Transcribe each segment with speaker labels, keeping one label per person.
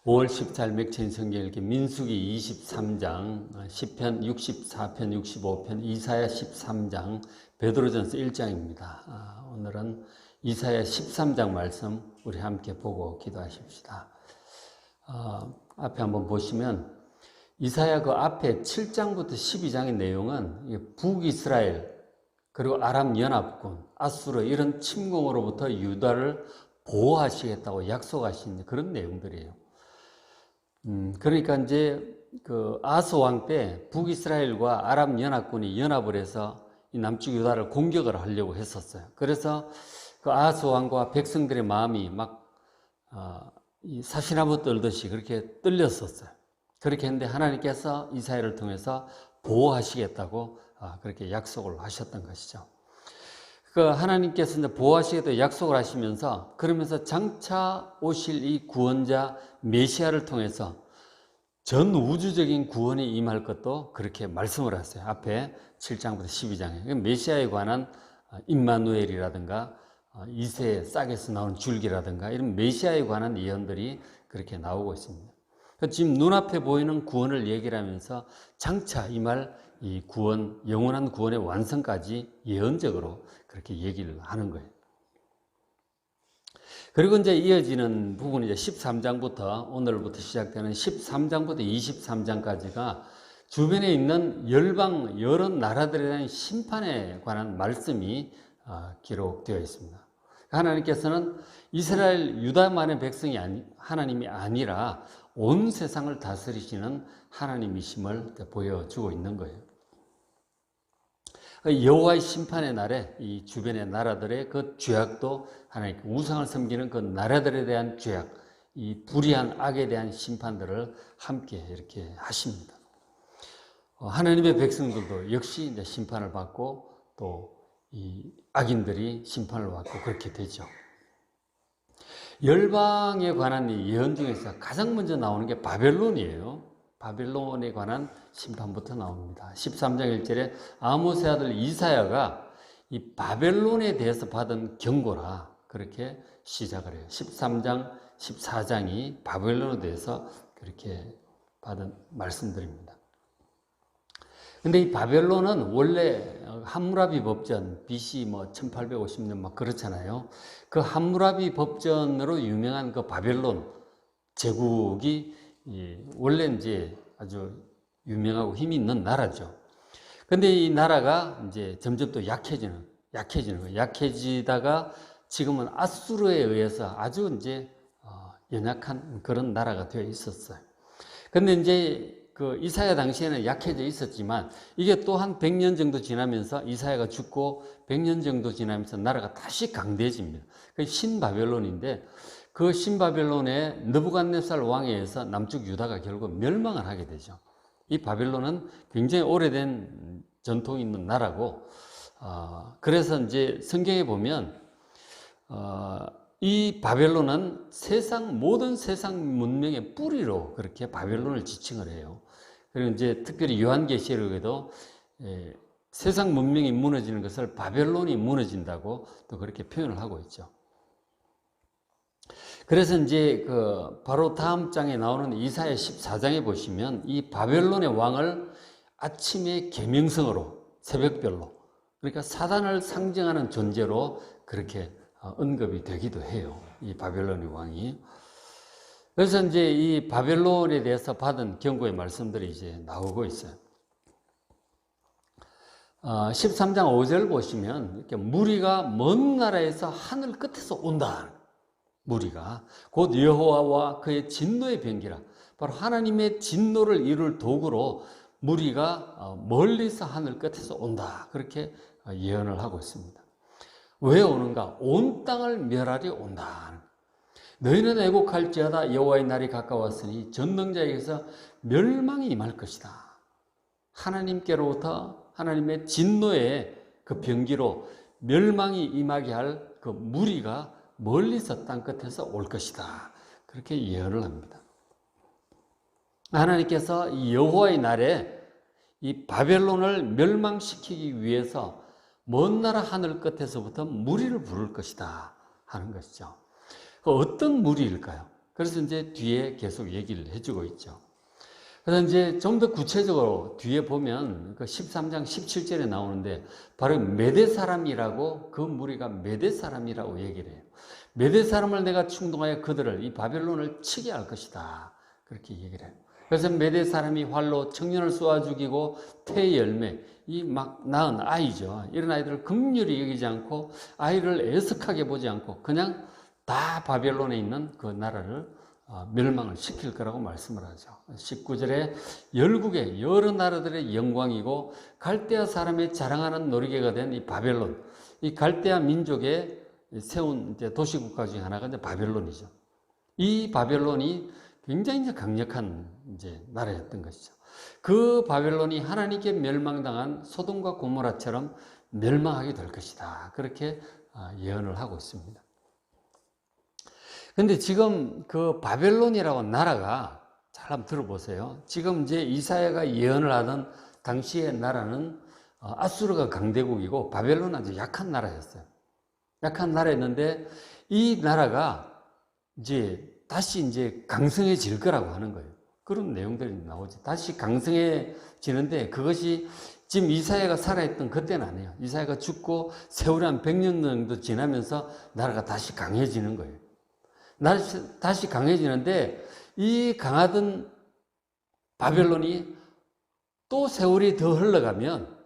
Speaker 1: 5월 14일 맥체인 성경 읽기 민수기 23장, 시편 64편, 65편, 이사야 13장, 베드로전서 1장입니다. 오늘은 이사야 13장 말씀 우리 함께 보고 기도하십시다. 앞에 한번 보시면 이사야 그 앞에 7장부터 12장의 내용은 북이스라엘 그리고 아람 연합군, 아수르 이런 침공으로부터 유다를 보호하시겠다고 약속하신 그런 내용들이에요. 그러니까 이제 그 아스 왕 때 북이스라엘과 아람 연합군이 연합을 해서 이 남쪽 유다를 공격을 하려고 했었어요. 그래서 그 아스 왕과 백성들의 마음이 막 이 사시나무 떨듯이 그렇게 떨렸었어요. 그렇게 했는데 하나님께서 이사야를 통해서 보호하시겠다고 그렇게 약속을 하셨던 것이죠. 그 하나님께서 이제 보호하시겠다고 약속을 하시면서 그러면서 장차 오실 이 구원자 메시아를 통해서 전 우주적인 구원이 임할 것도 그렇게 말씀을 하세요. 앞에 7장부터 12장에 메시아에 관한 임마누엘이라든가 이새의 싹에서 나온 줄기라든가 이런 메시아에 관한 예언들이 그렇게 나오고 있습니다. 지금 눈앞에 보이는 구원을 얘기를 하면서 장차 임할 이 구원, 영원한 구원의 완성까지 예언적으로 그렇게 얘기를 하는 거예요. 그리고 이제 이어지는 부분이 이제 13장부터 오늘부터 시작되는 13장부터 23장까지가 주변에 있는 열방 여러 나라들에 대한 심판에 관한 말씀이 기록되어 있습니다. 하나님께서는 이스라엘 유다만의 백성이 하나님이 아니라 온 세상을 다스리시는 하나님이심을 보여주고 있는 거예요. 여호와의 심판의 날에 이 주변의 나라들의 그 죄악도 하나님 우상을 섬기는 그 나라들에 대한 죄악, 이 불의한 악에 대한 심판들을 함께 이렇게 하십니다. 하나님의 백성들도 역시 이제 심판을 받고 또 이 악인들이 심판을 받고 그렇게 되죠. 열방에 관한 이 예언 중에서 가장 먼저 나오는 게 바벨론이에요. 바벨론에 관한 심판부터 나옵니다. 13장 1절에 아모스의 아들 이사야가 이 바벨론에 대해서 받은 경고라 그렇게 시작을 해요. 13장, 14장이 바벨론에 대해서 그렇게 받은 말씀들입니다. 근데 이 바벨론은 원래 함무라비 법전, BC 1850년 막 그렇잖아요. 그 함무라비 법전으로 유명한 그 바벨론 제국이 원래 이제 아주 유명하고 힘이 있는 나라죠. 근데 이 나라가 이제 점점 또 약해지는 거예요. 약해지다가 지금은 아수르에 의해서 아주 이제 연약한 그런 나라가 되어 있었어요. 근데 이제 그 이사야 당시에는 약해져 있었지만 이게 또 한 100년 정도 지나면서 이사야가 죽고 100년 정도 지나면서 나라가 다시 강대해집니다. 그 신바벨론인데 그 신바벨론의 느부갓네살 왕에 의해서 남쪽 유다가 결국 멸망을 하게 되죠. 이 바벨론은 굉장히 오래된 전통이 있는 나라고 그래서 이제 성경에 보면 이 바벨론은 모든 세상 문명의 뿌리로 그렇게 바벨론을 지칭을 해요. 그리고 이제 특별히 요한계시록에도 세상 문명이 무너지는 것을 바벨론이 무너진다고 또 그렇게 표현을 하고 있죠. 그래서 이제 바로 다음 장에 나오는 이사야 14장에 보시면 이 바벨론의 왕을 아침의 계명성으로 새벽별로 그러니까 사단을 상징하는 존재로 그렇게 언급이 되기도 해요. 이 바벨론의 왕이. 그래서 이제 이 바벨론에 대해서 받은 경고의 말씀들이 이제 나오고 있어요. 13장 5절 보시면 이렇게 무리가 먼 나라에서 하늘 끝에서 온다. 무리가 곧 여호와와 그의 진노의 병기라. 바로 하나님의 진노를 이룰 도구로 무리가 멀리서 하늘 끝에서 온다. 그렇게 예언을 하고 있습니다. 왜 오는가? 온 땅을 멸하려 온다. 너희는 애곡할지어다 여호와의 날이 가까웠으니 전능자에게서 멸망이 임할 것이다. 하나님께로부터 하나님의 진노의 그 병기로 멸망이 임하게 할 그 무리가 멀리서 땅끝에서 올 것이다. 그렇게 예언을 합니다. 하나님께서 이 여호와의 날에 이 바벨론을 멸망시키기 위해서 먼 나라 하늘 끝에서부터 무리를 부를 것이다 하는 것이죠. 어떤 무리일까요? 그래서 이제 뒤에 계속 얘기를 해주고 있죠. 그래서 이제 좀 더 구체적으로 뒤에 보면 그 13장 17절에 나오는데 바로 메대 사람이라고, 그 무리가 메대 사람이라고 얘기를 해요. 메대 사람을 내가 충동하여 그들을, 이 바벨론을 치게 할 것이다. 그렇게 얘기를 해요. 그래서 메대 사람이 활로 청년을 쏘아 죽이고 태 열매, 이 막 낳은 아이죠. 이런 아이들을 긍휼히 여기지 않고 아이를 애석하게 보지 않고 그냥 다 바벨론에 있는 그 나라를 멸망을 시킬 거라고 말씀을 하죠. 19절에 열국의 여러 나라들의 영광이고 갈대아 사람의 자랑하는 놀이개가 된 이 바벨론, 이 갈대아 민족의 세운 이제 도시국가 중에 하나가 이제 바벨론이죠. 이 바벨론이 굉장히 이제 강력한 이제 나라였던 것이죠. 그 바벨론이 하나님께 멸망당한 소돔과 고모라처럼 멸망하게 될 것이다. 그렇게 예언을 하고 있습니다. 근데 지금 그 바벨론이라고 나라가 잘 한번 들어보세요. 지금 이제 이사야가 예언을 하던 당시의 나라는 아수르가 강대국이고 바벨론은 아주 약한 나라였어요. 약한 나라였는데 이 나라가 이제 다시 이제 강성해질 거라고 하는 거예요. 그런 내용들이 나오죠. 다시 강성해지는데 그것이 지금 이사야가 살아있던 그때는 아니에요. 이사야가 죽고 세월이 한 100년 정도 지나면서 나라가 다시 강해지는 거예요. 다시 강해지는데 이 강하던 바벨론이 또 세월이 더 흘러가면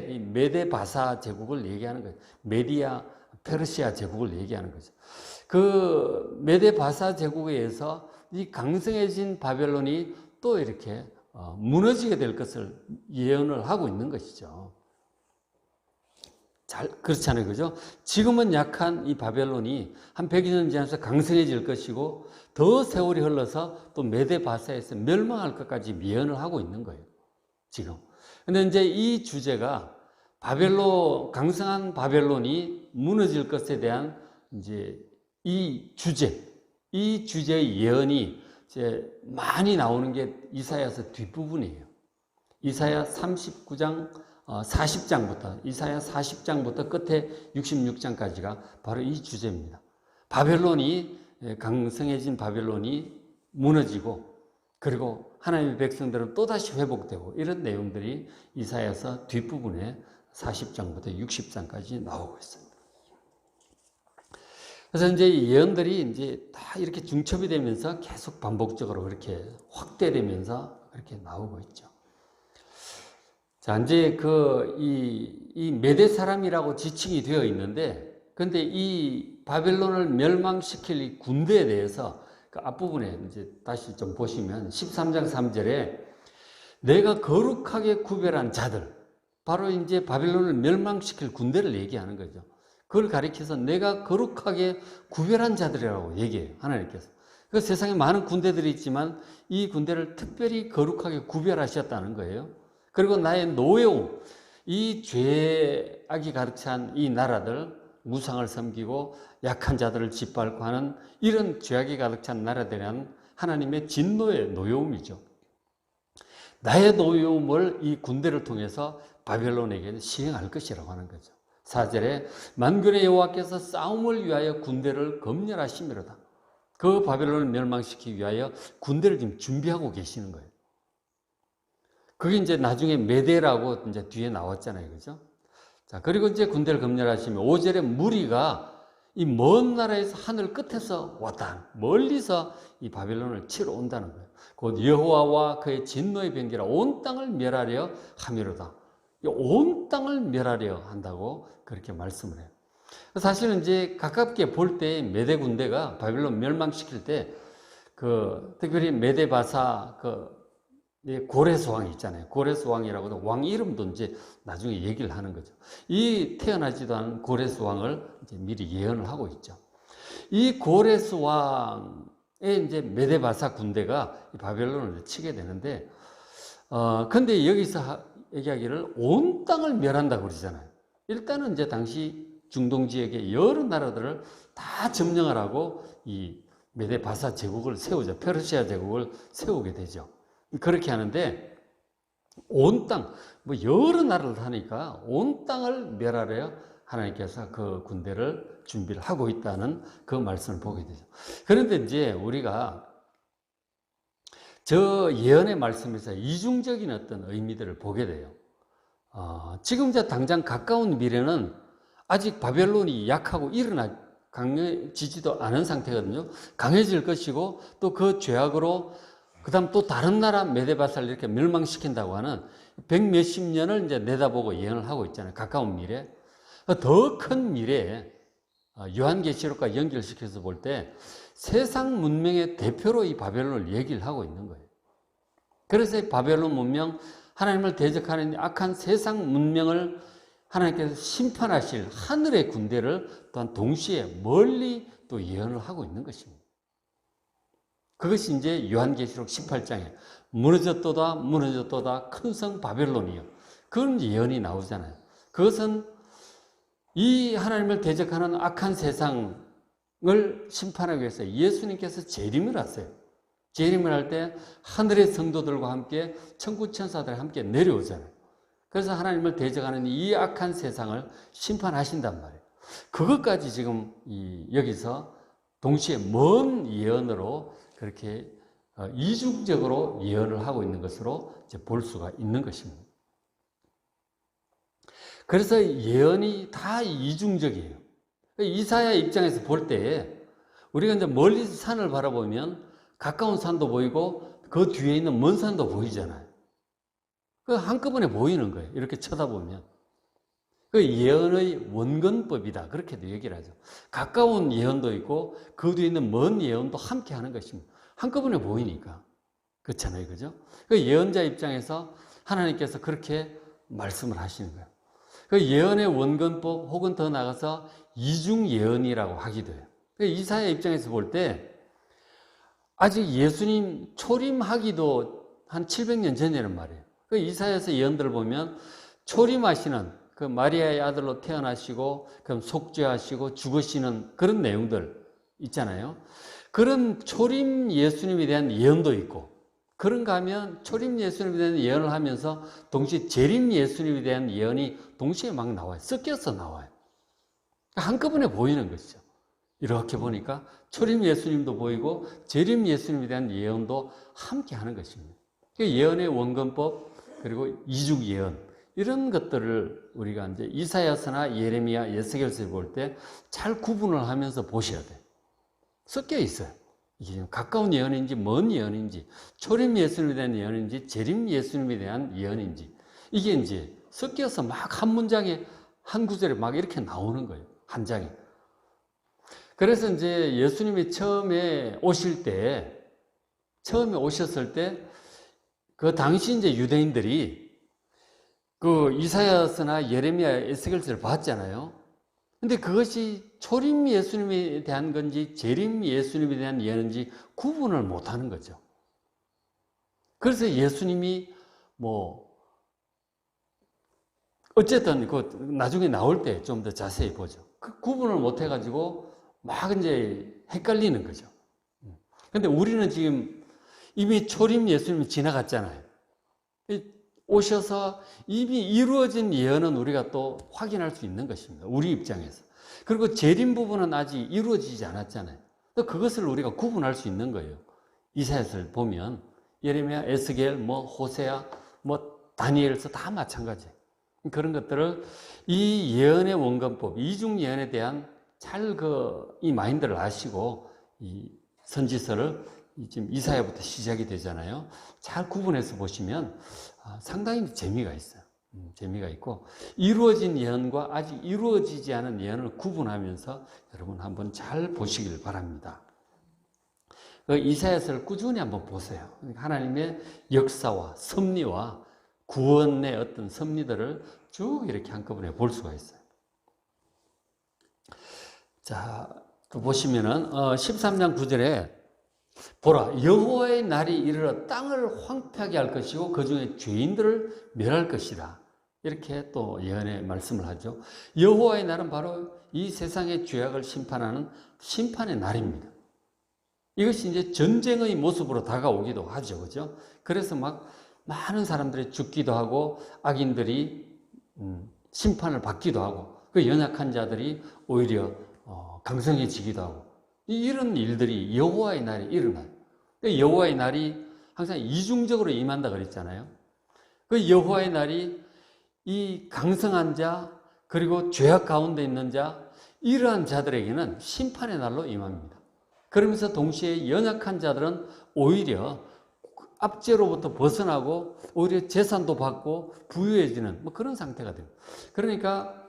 Speaker 1: 이 메데 바사 제국을 얘기하는 거예요. 메디아 페르시아 제국을 얘기하는 거죠. 그 메데 바사 제국에 의해서 이 강성해진 바벨론이 또 이렇게 무너지게 될 것을 예언을 하고 있는 것이죠. 그렇잖아요. 그죠? 지금은 약한 이 바벨론이 한 100년 지나서 강성해질 것이고 더 세월이 흘러서 또 메데 바사에서 멸망할 것까지 예언을 하고 있는 거예요. 지금. 근데 이제 이 주제가 강성한 바벨론이 무너질 것에 대한 이제 이 주제의 예언이 이제 많이 나오는 게 이사야서 뒷부분이에요. 이사야 39장 40장부터 이사야 40장부터 끝에 66장까지가 바로 이 주제입니다. 강성해진 바벨론이 무너지고 그리고 하나님의 백성들은 또다시 회복되고 이런 내용들이 이사야서 뒷부분에 40장부터 60장까지 나오고 있습니다. 그래서 이제 예언들이 이제 다 이렇게 중첩이 되면서 계속 반복적으로 그렇게 확대되면서 그렇게 나오고 있죠. 자, 이제 이 메대 사람이라고 지칭이 되어 있는데, 근데 이 바벨론을 멸망시킬 이 군대에 대해서 그 앞부분에 이제 다시 좀 보시면 13장 3절에 내가 거룩하게 구별한 자들, 바로 이제 바벨론을 멸망시킬 군대를 얘기하는 거죠. 그걸 가리켜서 내가 거룩하게 구별한 자들이라고 얘기해요. 하나님께서. 그 세상에 많은 군대들이 있지만 이 군대를 특별히 거룩하게 구별하셨다는 거예요. 그리고 나의 노여움, 이 죄악이 가득 찬 이 나라들, 우상을 섬기고 약한 자들을 짓밟고 하는 이런 죄악이 가득 찬 나라들이란 하나님의 진노의 노여움이죠. 나의 노여움을 이 군대를 통해서 바벨론에게 시행할 것이라고 하는 거죠. 4절에 만군의 여호와께서 싸움을 위하여 군대를 검열하시미로다. 그 바벨론을 멸망시키기 위하여 군대를 지금 준비하고 계시는 거예요. 그게 이제 나중에 메대라고 이제 뒤에 나왔잖아요. 그죠? 자, 그리고 이제 군대를 검열하시면 5절에 무리가 이 먼 나라에서 하늘 끝에서 왔다. 멀리서 이 바벨론을 치러 온다는 거예요. 곧 여호와와 그의 진노의 변기라 온 땅을 멸하려 함이로다. 온 땅을 멸하려 한다고 그렇게 말씀을 해요. 사실은 이제 가깝게 볼 때 메대 군대가 바벨론 멸망시킬 때 특별히 메대 바사 고레스 왕이 있잖아요. 고레스 왕이라고도 왕 이름도 이제 나중에 얘기를 하는 거죠. 이 태어나지도 않은 고레스 왕을 이제 미리 예언을 하고 있죠. 이 고레스 왕의 이제 메대 바사 군대가 이 바벨론을 치게 되는데, 근데 여기서 얘기하기를 온 땅을 멸한다고 그러잖아요. 일단은 이제 당시 중동 지역의 여러 나라들을 다 점령을 하고 이 메대 바사 제국을 세우죠. 페르시아 제국을 세우게 되죠. 그렇게 하는데 온 땅, 여러 나라를 하니까 온 땅을 멸하려 하나님께서 그 군대를 준비를 하고 있다는 그 말씀을 보게 되죠. 그런데 이제 우리가 저 예언의 말씀에서 이중적인 어떤 의미들을 보게 돼요. 지금 이제 당장 가까운 미래는 아직 바벨론이 약하고 강해지지도 않은 상태거든요. 강해질 것이고 또 그 죄악으로 그다음 또 다른 나라 메데바사를 이렇게 멸망시킨다고 하는 백 몇십 년을 이제 내다보고 예언을 하고 있잖아요. 가까운 미래. 더 큰 미래에 요한계시록과 연결시켜서 볼 때 세상 문명의 대표로 이 바벨론을 얘기를 하고 있는 거예요. 그래서 이 바벨론 문명, 하나님을 대적하는 악한 세상 문명을 하나님께서 심판하실 하늘의 군대를 또한 동시에 멀리 또 예언을 하고 있는 것입니다. 그것이 이제 요한계시록 18장에 무너졌도다 무너졌도다 큰 성 바벨론이요. 그런 예언이 나오잖아요. 그것은 이 하나님을 대적하는 악한 세상을 심판하기 위해서 예수님께서 재림을 하세요. 재림을 할 때 하늘의 성도들과 함께 천국 천사들과 함께 내려오잖아요. 그래서 하나님을 대적하는 이 악한 세상을 심판하신단 말이에요. 그것까지 지금 여기서 동시에 먼 예언으로 그렇게 이중적으로 예언을 하고 있는 것으로 이제 볼 수가 있는 것입니다. 그래서 예언이 다 이중적이에요. 이사야 입장에서 볼 때 우리가 이제 멀리서 산을 바라보면 가까운 산도 보이고 그 뒤에 있는 먼 산도 보이잖아요. 그 한꺼번에 보이는 거예요. 이렇게 쳐다보면. 그 예언의 원근법이다. 그렇게도 얘기를 하죠. 가까운 예언도 있고 그 뒤에 있는 먼 예언도 함께 하는 것입니다. 한꺼번에 보이니까. 그렇잖아요. 그죠? 그 예언자 입장에서 하나님께서 그렇게 말씀을 하시는 거예요. 그 예언의 원근법 혹은 더 나아가서 이중 예언이라고 하기도 해요. 이사야 입장에서 볼 때 아직 예수님 초림하기도 한 700년 전이란 말이에요. 그 이사야서 예언들을 보면 초림하시는 그 마리아의 아들로 태어나시고 그럼 속죄하시고 죽으시는 그런 내용들 있잖아요. 그런 초림 예수님에 대한 예언도 있고 그런가 하면 초림 예수님에 대한 예언을 하면서 동시에 재림 예수님에 대한 예언이 동시에 막 나와요. 섞여서 나와요. 한꺼번에 보이는 것이죠. 이렇게 보니까 초림 예수님도 보이고 재림 예수님에 대한 예언도 함께 하는 것입니다. 예언의 원근법 그리고 이중 예언 이런 것들을 우리가 이제 이사야서나 예레미야, 에스겔서에 볼 때 잘 구분을 하면서 보셔야 돼요. 섞여 있어요. 이게 가까운 예언인지 먼 예언인지 초림 예수님에 대한 예언인지 재림 예수님에 대한 예언인지 이게 이제 섞여서 막 한 문장에 한 구절에 막 이렇게 나오는 거예요. 한 장에. 그래서 이제 예수님이 처음에 오셨을 때 그 당시 이제 유대인들이 그 이사야서나 예레미야, 에스겔서를 봤잖아요. 근데 그것이 초림 예수님에 대한 건지 재림 예수님에 대한 예언인지 구분을 못 하는 거죠. 그래서 예수님이 어쨌든 그 나중에 나올 때 좀 더 자세히 보죠. 그 구분을 못 해가지고 막 이제 헷갈리는 거죠. 근데 우리는 지금 이미 초림 예수님이 지나갔잖아요. 오셔서 이미 이루어진 예언은 우리가 또 확인할 수 있는 것입니다. 우리 입장에서. 그리고 재림 부분은 아직 이루어지지 않았잖아요. 또 그것을 우리가 구분할 수 있는 거예요. 이사야서를 보면 예레미야, 에스겔, 호세아, 다니엘서 다 마찬가지예요. 그런 것들을 이 예언의 원근법, 이중 예언에 대한 잘 이 마인드를 아시고 이 선지서를 지금 이사야부터 시작이 되잖아요. 잘 구분해서 보시면 상당히 재미가 있어요. 재미가 있고 이루어진 예언과 아직 이루어지지 않은 예언을 구분하면서 여러분 한번 잘 보시길 바랍니다. 이사야서를 꾸준히 한번 보세요. 하나님의 역사와 섭리와 구원의 어떤 섭리들을 쭉 이렇게 한꺼번에 볼 수가 있어요. 자, 또 보시면은 13장 9절에 보라, 여호와의 날이 이르러 땅을 황폐하게 할 것이고 그 중에 죄인들을 멸할 것이다. 이렇게 또 예언의 말씀을 하죠. 여호와의 날은 바로 이 세상의 죄악을 심판하는 심판의 날입니다. 이것이 이제 전쟁의 모습으로 다가오기도 하죠. 그죠? 그래서 막 많은 사람들이 죽기도 하고 악인들이 심판을 받기도 하고 그 연약한 자들이 오히려 강성해지기도 하고 이런 일들이 여호와의 날이 일어나요. 여호와의 날이 항상 이중적으로 임한다 그랬잖아요. 그 여호와의 날이 이 강성한 자 그리고 죄악 가운데 있는 자 이러한 자들에게는 심판의 날로 임합니다. 그러면서 동시에 연약한 자들은 오히려 압제로부터 벗어나고 오히려 재산도 받고 부유해지는 뭐 그런 상태가 돼요. 그러니까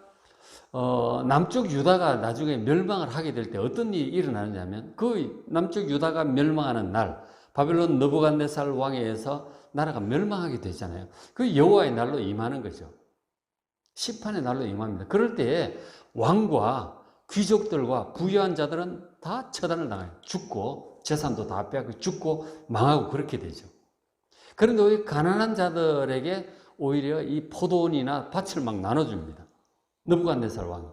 Speaker 1: 남쪽 유다가 나중에 멸망을 하게 될 때 어떤 일이 일어나느냐면 그 남쪽 유다가 멸망하는 날 바벨론 느부갓네살 왕에 의해서 나라가 멸망하게 되잖아요. 그 여호와의 날로 임하는 거죠. 심판의 날로 임합니다. 그럴 때에 왕과 귀족들과 부유한 자들은 다 처단을 당해요. 죽고 재산도 다 빼앗고 죽고 망하고 그렇게 되죠. 그런데 오히려 가난한 자들에게 오히려 이 포도원이나 밭을 막 나눠줍니다. 느부갓네살 왕이.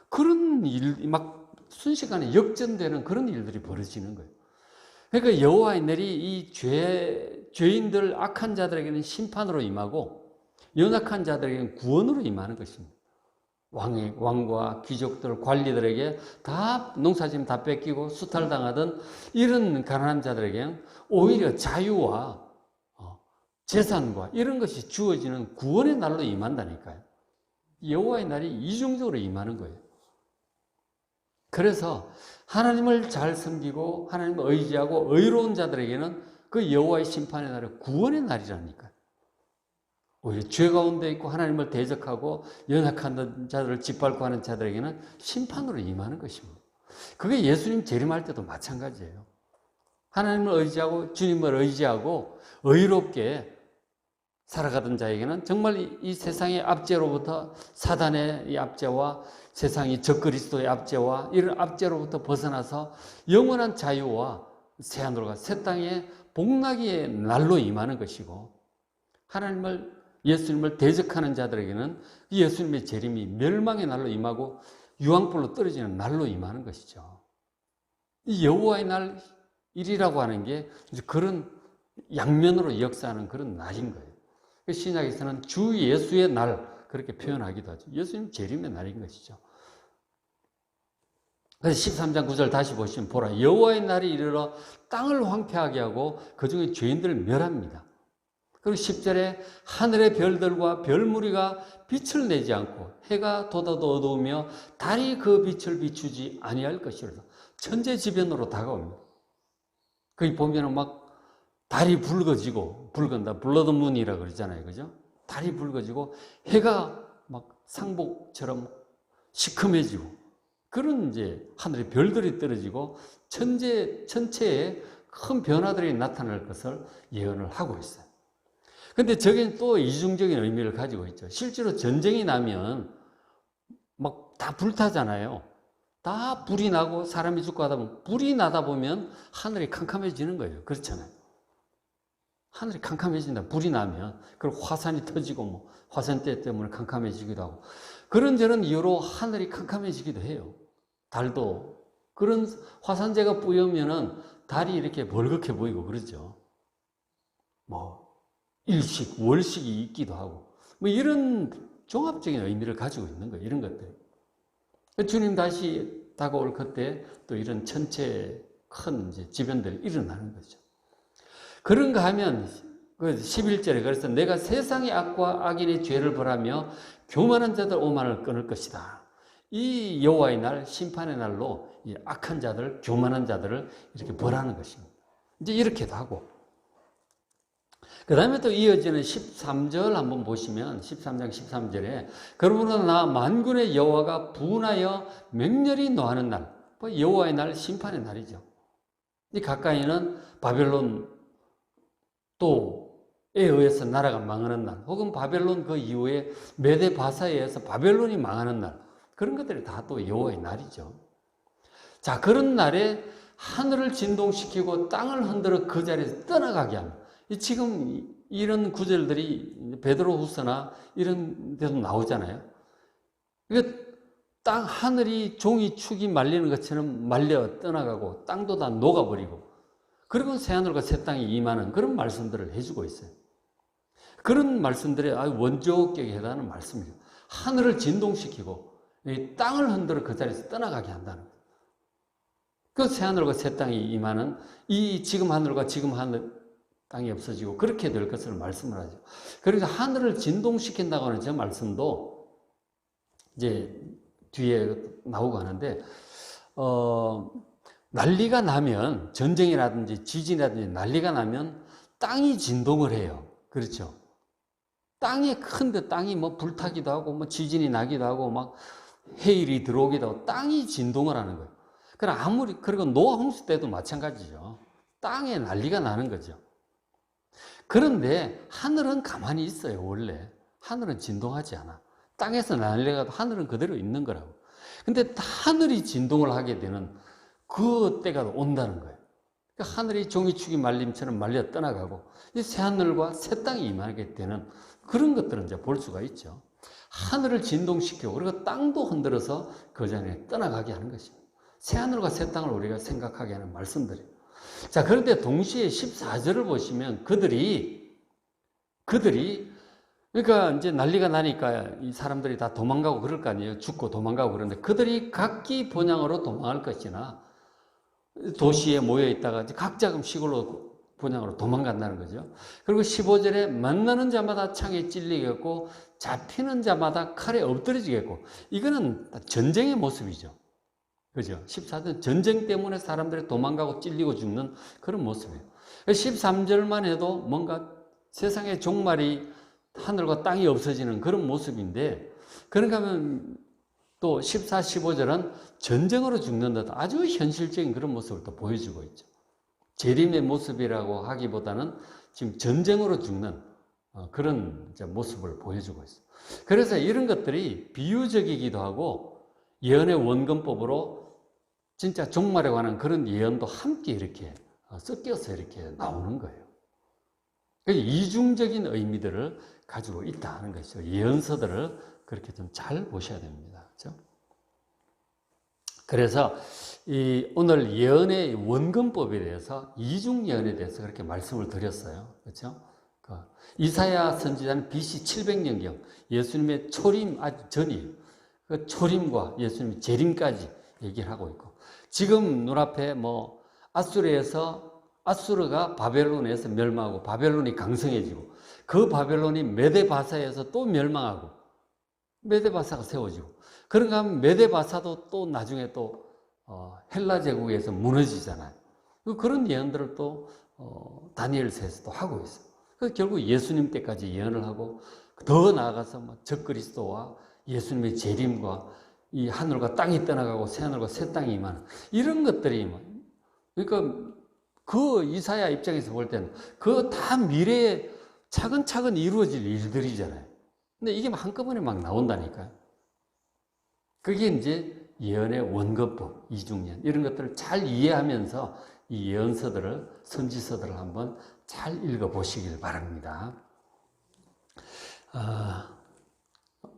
Speaker 1: 그런 일, 막 순식간에 역전되는 그런 일들이 벌어지는 거예요. 그러니까 여호와의 날이 이 죄인들, 악한 자들에게는 심판으로 임하고 연약한 자들에게는 구원으로 임하는 것입니다. 왕과 귀족들, 관리들에게 다 농사지면 다 뺏기고 수탈당하던 이런 가난한 자들에게는 오히려 자유와 재산과 이런 것이 주어지는 구원의 날로 임한다니까요. 여호와의 날이 이중적으로 임하는 거예요. 그래서 하나님을 잘 섬기고 하나님을 의지하고 의로운 자들에게는 그 여호와의 심판의 날은 구원의 날이라니까요. 오히려 죄 가운데 있고 하나님을 대적하고 연약한 자들을 짓밟고 하는 자들에게는 심판으로 임하는 것입니다. 그게 예수님 재림할 때도 마찬가지예요. 하나님을 의지하고 주님을 의지하고 의롭게 살아가던 자에게는 정말 이 세상의 압제로부터 사단의 이 압제와 세상의 적그리스도의 압제와 이런 압제로부터 벗어나서 영원한 자유와 새하늘과 새 땅의 복락의 날로 임하는 것이고 예수님을 대적하는 자들에게는 예수님의 재림이 멸망의 날로 임하고 유황불로 떨어지는 날로 임하는 것이죠. 이 여호와의 날이라고 하는 게 그런 양면으로 역사하는 그런 날인 거예요. 신약에서는 주 예수의 날 그렇게 표현하기도 하죠. 예수님 재림의 날인 것이죠. 그래서 13장 9절 다시 보시면 보라 여호와의 날이 이르러 땅을 황폐하게 하고 그중에 죄인들을 멸합니다. 그리고 10절에 하늘의 별들과 별무리가 빛을 내지 않고 해가 돋아도 어두우며 달이 그 빛을 비추지 아니할 것이로다. 천재지변으로 다가옵니다. 거기 보면은 막 달이 붉어지고 붉은다 블러드문이라 그러잖아요, 그죠? 달이 붉어지고 해가 막 상복처럼 시커매지고 그런 이제 하늘의 별들이 떨어지고 천체에 큰 변화들이 나타날 것을 예언을 하고 있어요. 근데 저게 또 이중적인 의미를 가지고 있죠. 실제로 전쟁이 나면 막 다 불타잖아요. 다 불이 나고 사람이 죽고 하다 보면 불이 나다 보면 하늘이 캄캄해지는 거예요. 그렇잖아요. 하늘이 캄캄해진다. 불이 나면. 그리고 화산이 터지고 뭐 화산대 때문에 캄캄해지기도 하고 그런 저런 이유로 하늘이 캄캄해지기도 해요. 달도 그런 화산재가 뿌이면은 달이 이렇게 벌겋게 보이고 그러죠. 뭐 일식, 월식이 있기도 하고 뭐 이런 종합적인 의미를 가지고 있는 거예요. 이런 것들. 주님 다시 다가올 그때 또 이런 천체 큰 이제 지변들이 일어나는 거죠. 그런가 하면 그 11절에 그래서 내가 세상의 악과 악인의 죄를 벌하며 교만한 자들 오만을 끊을 것이다. 이 여호와의 날 심판의 날로 이 악한 자들, 교만한 자들을 이렇게 벌하는 것입니다. 이제 이렇게도 하고 그 다음에 또 이어지는 13절 한번 보시면 13장 13절에 그러므로 나 만군의 여호와가 분하여 맹렬히 노하는 날 여호와의 날 심판의 날이죠. 이 가까이는 바벨론 또에 의해서 나라가 망하는 날 혹은 바벨론 그 이후에 메데 바사에 의해서 바벨론이 망하는 날 그런 것들이 다 또 여호와의 날이죠. 자 그런 날에 하늘을 진동시키고 땅을 흔들어 그 자리에서 떠나가게 합니다. 지금 이런 구절들이 베드로후서나 이런 데도 나오잖아요. 그러니까 땅 하늘이 종이 축이 말리는 것처럼 말려 떠나가고 땅도 다 녹아버리고 그리고 새하늘과 새 땅이 임하는 그런 말씀들을 해주고 있어요. 그런 말씀들이 아주 원조격에 해당하는 말씀이에요. 하늘을 진동시키고 이 땅을 흔들어 그 자리에서 떠나가게 한다는 거예요. 그 새하늘과 새 땅이 임하는 이 지금 하늘과 지금 하늘 땅이 없어지고 그렇게 될 것을 말씀을 하죠. 그래서 하늘을 진동시킨다고 하는 저 말씀도 이제 뒤에 나오고 하는데 난리가 나면 전쟁이라든지 지진이라든지 난리가 나면 땅이 진동을 해요. 그렇죠? 땅이 큰데 땅이 뭐 불타기도 하고 뭐 지진이 나기도 하고 막 해일이 들어오기도 하고 땅이 진동을 하는 거예요. 그럼 아무리 그리고 노아 홍수 때도 마찬가지죠. 땅에 난리가 나는 거죠. 그런데 하늘은 가만히 있어요. 원래 하늘은 진동하지 않아. 땅에서 난리가 나도 하늘은 그대로 있는 거라고. 근데 하늘이 진동을 하게 되는 그 때가 온다는 거예요. 그러니까 하늘이 종이축이 말림처럼 말려 떠나가고 이 새하늘과 새 땅이 임하게 되는 그런 것들은 이제 볼 수가 있죠. 하늘을 진동시키고 그리고 땅도 흔들어서 그 자리에 떠나가게 하는 것입니다. 새하늘과 새 땅을 우리가 생각하게 하는 말씀들이에요. 자, 그런데 동시에 14절을 보시면 그들이 그러니까 이제 난리가 나니까 이 사람들이 다 도망가고 그럴 거 아니에요. 죽고 도망가고 그러는데 그들이 각기 본향으로 도망할 것이나 도시에 모여 있다가 각자 시골로 본향으로 도망간다는 거죠. 그리고 15절에 만나는 자마다 창에 찔리겠고 잡히는 자마다 칼에 엎드려지겠고 이거는 전쟁의 모습이죠. 그죠? 14절 전쟁 때문에 사람들이 도망가고 찔리고 죽는 그런 모습이에요. 13절만 해도 뭔가 세상의 종말이 하늘과 땅이 없어지는 그런 모습인데 그런가 하면 또 14, 15절은 전쟁으로 죽는다 아주 현실적인 그런 모습을 또 보여주고 있죠. 재림의 모습이라고 하기보다는 지금 전쟁으로 죽는 그런 모습을 보여주고 있어요. 그래서 이런 것들이 비유적이기도 하고 예언의 원근법으로 진짜 종말에 관한 그런 예언도 함께 이렇게 섞여서 이렇게 나오는 거예요. 이중적인 의미들을 가지고 있다 하는 것이죠. 예언서들을 그렇게 좀 잘 보셔야 됩니다. 그렇죠? 그래서 오늘 예언의 원근법에 대해서 이중 예언에 대해서 그렇게 말씀을 드렸어요. 그렇죠? 이사야 선지자는 BC 700년경 예수님의 초림 아주 전이에요. 그 초림과 예수님의 재림까지 얘기를 하고 있고 지금 눈앞에 뭐 아수르가 바벨론에서 멸망하고 바벨론이 강성해지고 그 바벨론이 메데바사에서 또 멸망하고 메데바사가 세워지고 그런가 하면 메데바사도 또 나중에 또 헬라 제국에서 무너지잖아요. 그런 예언들을 또 다니엘서에서도 하고 있어요. 그래서 결국 예수님 때까지 예언을 하고 더 나아가서 뭐 적그리스도와 예수님의 재림과 이 하늘과 땅이 떠나가고 새하늘과 새 땅이 임하는 이런 것들이 그러니까 그 이사야 입장에서 볼 때는 그거 다 미래에 차근차근 이루어질 일들이잖아요. 근데 이게 한꺼번에 막 나온다니까요. 그게 이제 예언의 원근법, 이중예언 이런 것들을 잘 이해하면서 이 예언서들을 선지서들을 한번 잘 읽어보시길 바랍니다.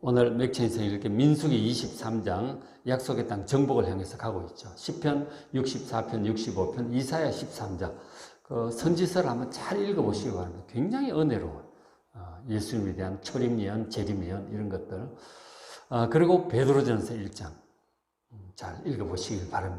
Speaker 1: 오늘 맥체인서 이렇게 민수기 23장 약속의 땅 정복을 향해서 가고 있죠. 시편 64편, 65편, 이사야 13장 그 선지서를 한번 잘 읽어보시기 바랍니다. 굉장히 은혜로워요. 예수님에 대한 초림 예언, 재림 예언 이런 것들 그리고 베드로전서 1장 잘 읽어보시길 바랍니다.